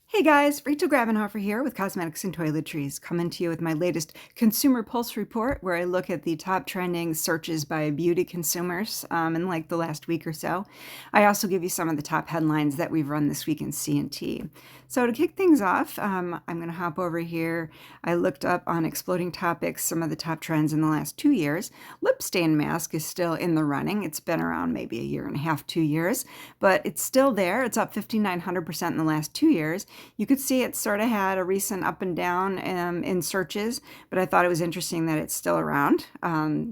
Hey guys, Rachel Grabenhofer here with Cosmetics and Toiletries, coming to you with my latest Consumer Pulse report where I look at the top trending searches by beauty consumers in like the last week or so. I also give you some of the top headlines that we've run this week in C&T. So to kick things off, I'm going to hop over here. I looked up on Exploding Topics some of the top trends in the last 2 years. Lip stain mask is still in the running. It's been around maybe a year and a half, 2 years, but it's still there. It's up 5,900% in the last 2 years. You could see it sort of had a recent up and down in searches, but I thought it was interesting that it's still around,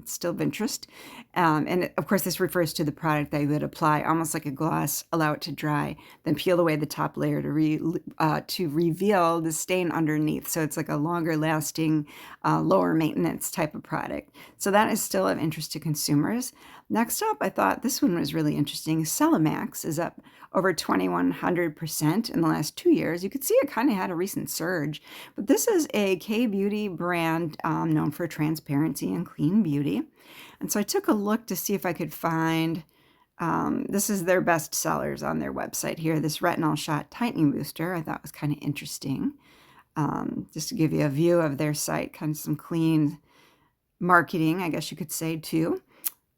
still of interest. Of course, this refers to the product that you would apply almost like a gloss, allow it to dry, then peel away the top layer to reveal the stain underneath. So it's like a longer lasting, lower maintenance type of product. So that is still of interest to consumers. Next up, I thought this one was really interesting. celimax is up over 2,100% in the last 2 years. You could see it kind of had a recent surge, but this is a K-beauty brand known for transparency and clean beauty. And so I took a look to see if I could find, this is their best sellers on their website here, this retinol shot tightening booster I thought was kind of interesting. Just to give you a view of their site, kind of some clean marketing, I guess you could say too.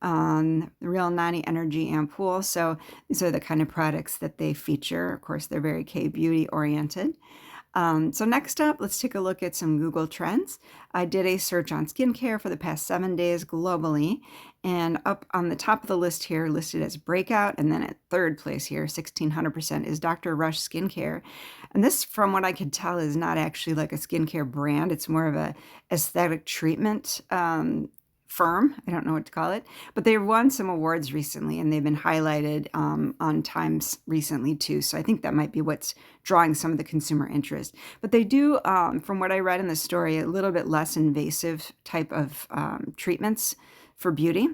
The Real Nani Energy Ampoule. So these are the kind of products that they feature. Of course, they're very K-beauty oriented. So next up, let's take a look at some Google Trends. I did a search on skincare for the past 7 days globally, and up on the top of the list here, listed as breakout, and then at third place here, 1,600%, is Dr. Rush Skincare. And this, from what I could tell, is not actually like a skincare brand. It's more of a aesthetic treatment firm. I don't know what to call it, but they've won some awards recently and they've been highlighted on Times recently too. So I think that might be what's drawing some of the consumer interest. But they do, from what I read in the story, a little bit less invasive type of treatments for beauty.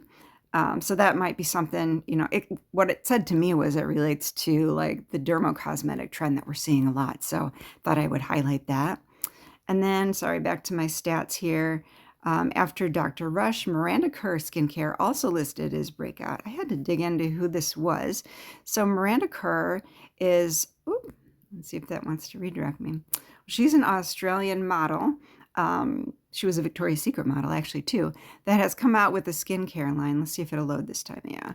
So that might be something, what it said to me was it relates to like the dermocosmetic trend that we're seeing a lot. So thought I would highlight that. And then, sorry, back to my stats here. After Dr. Rush, Amanda Kerr Skincare also listed as breakout. I had to dig into who this was. So Amanda Kerr is, let's see if that wants to redirect me. She's an Australian model. She was a Victoria's Secret model actually too, that has come out with a skincare line. Let's see if it'll load this time. Yeah.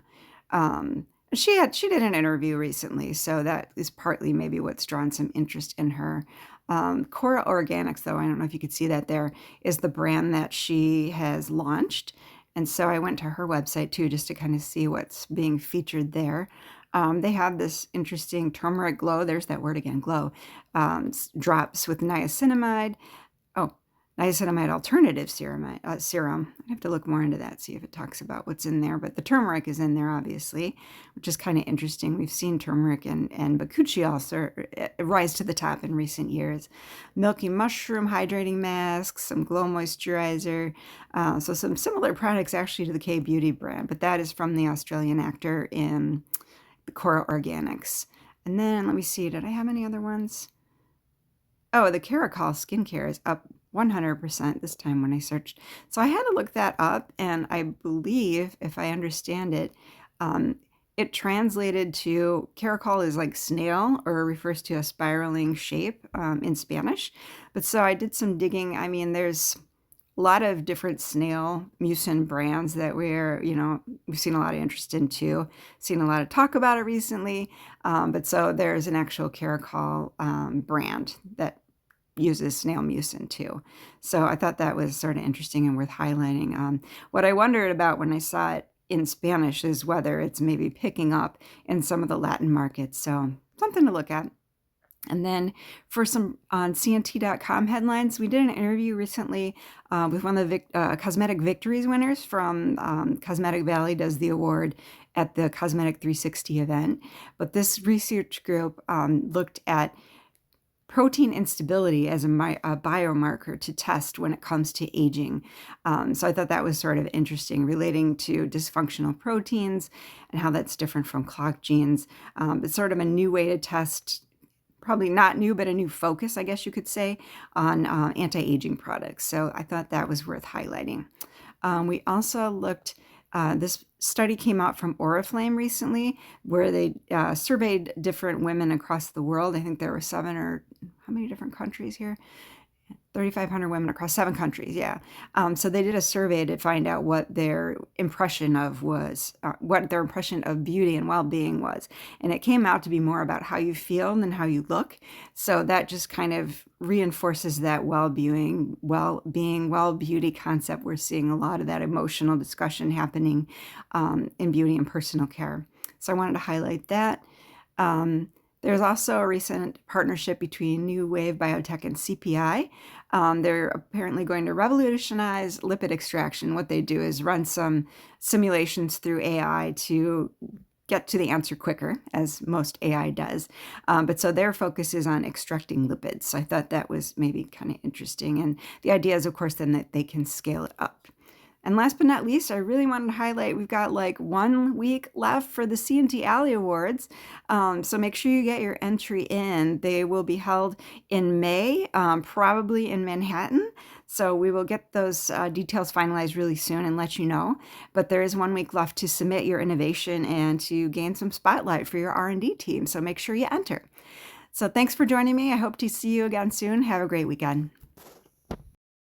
She did an interview recently, so that is partly maybe what's drawn some interest in her. KORA Organics, though, I don't know if you could see that there, is the brand that she has launched. And so I went to her website too, just to kind of see what's being featured there. They have this interesting turmeric glow, there's that word again, glow, drops with niacinamide. Niacinamide alternative serum. I have to look more into that, see if it talks about what's in there. But the turmeric is in there, obviously, which is kind of interesting. We've seen turmeric and bakuchi also rise to the top in recent years. Milky mushroom hydrating masks, some glow moisturizer. So some similar products actually to the K-Beauty brand, but that is from the Australian actor in the KORA Organics. And then let me see, did I have any other ones? Oh, the Caracol Skincare is up 100% this time when I searched. So I had to look that up, and I believe, if I understand it, it translated to, Caracol is like snail, or refers to a spiraling shape in Spanish. But so I did some digging. I mean, there's a lot of different snail mucin brands that we've seen a lot of interest in too. Seen a lot of talk about it recently. But so there's an actual Caracol brand that uses snail mucin too. So I thought that was sort of interesting and worth highlighting. What I wondered about when I saw it in Spanish is whether it's maybe picking up in some of the Latin markets. So something to look at. And then for some on CNT.com headlines, we did an interview recently with one of the Cosmetic Victories winners from Cosmetic Valley does the award at the Cosmetic 360 event. But this research group looked at protein instability as a biomarker to test when it comes to aging. So I thought that was sort of interesting, relating to dysfunctional proteins and how that's different from clock genes. But sort of a new way to test, probably not new, but a new focus, I guess you could say, on anti-aging products. So I thought that was worth highlighting. We also looked, this study came out from Oriflame recently, where they surveyed different women across the world. I think there were 7 or how many different countries here? 3,500 women across 7 countries, yeah. So they did a survey to find out what their impression of beauty and well-being was. And it came out to be more about how you feel than how you look. So that just kind of reinforces that well-being, well-beauty concept. We're seeing a lot of that emotional discussion happening in beauty and personal care. So I wanted to highlight that. There's also a recent partnership between New Wave Biotech and CPI. They're apparently going to revolutionize lipid extraction. What they do is run some simulations through AI to get to the answer quicker, as most AI does. But so their focus is on extracting lipids. So I thought that was maybe kind of interesting. And the idea is, of course, then that they can scale it up. And last but not least, I really wanted to highlight, we've got like 1 week left for the C&T Alle Awards. So make sure you get your entry in. They will be held in May, probably in Manhattan. So we will get those details finalized really soon and let you know. But there is 1 week left to submit your innovation and to gain some spotlight for your R&D team. So make sure you enter. So thanks for joining me. I hope to see you again soon. Have a great weekend.